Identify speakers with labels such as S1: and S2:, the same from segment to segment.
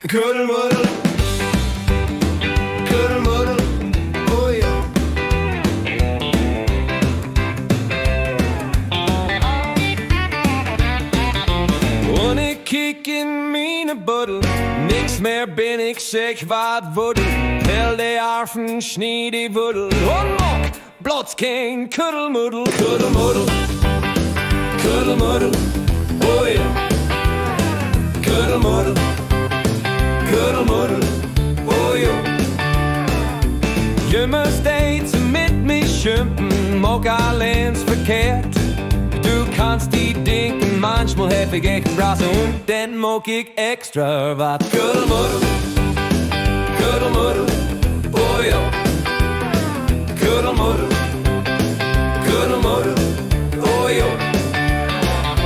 S1: Kuddelmuddel, kuddelmuddel, oh ja. Und ich kiek in meine Buddel, niks mehr bin ich, zeg wat wuddel. Tel de arfen, schnie die wuddel. Und mock, blots kein kuddelmuddel, kuddelmuddel, kuddelmuddel, oh ja. Kuddelmuddel, kuddelmuddel, oh ja. Je moest eens mit mich schimpfen, mock allens verkehrt. Du kannst die denken, manchmal hab ich echt Rasse und dann mock ich extra wat. Kuddelmuddel, kuddelmuddel, oh ja. Kuddelmuddel, kuddelmuddel, oh ja.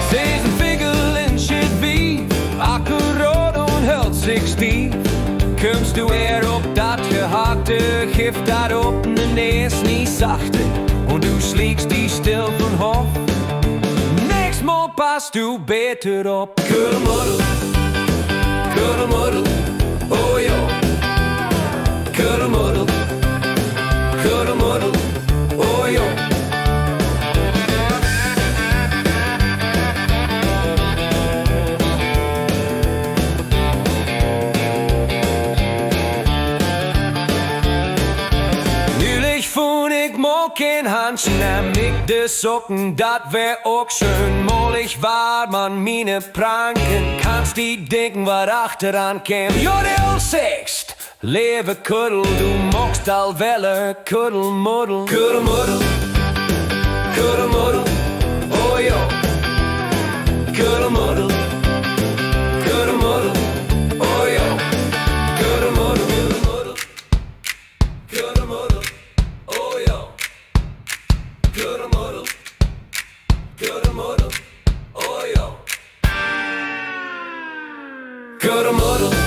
S1: Steeds een fikkel en shit wie, akkurat und hält sich stief. Kommst du op dat gehakte Gift dat op de neus niet zachte und du schlägst die still von Hof. Nächstes Mal passt du beter op. Kuddelmuddel, kuddelmuddel, oh ja. Kuddelmuddel, kuddelmuddel, oh ja. Geen Handschen, nehm ik de Socken, dat wär ook schön. Mollig war man mine pranken, kannst die denken, wat achteraan käm. Jo, de sext, leve kuddel, du mockst al welle, kuddelmuddel. Kuddelmuddel, kuddelmuddel, oh jo. Kuddelmuddel, kuddelmuddel, oh jo. Kuddelmuddel, kuddelmuddel, kuddelmuddel, oh jo. Kuddelmuddel, kuddelmuddel, oh ja. Kuddelmuddel.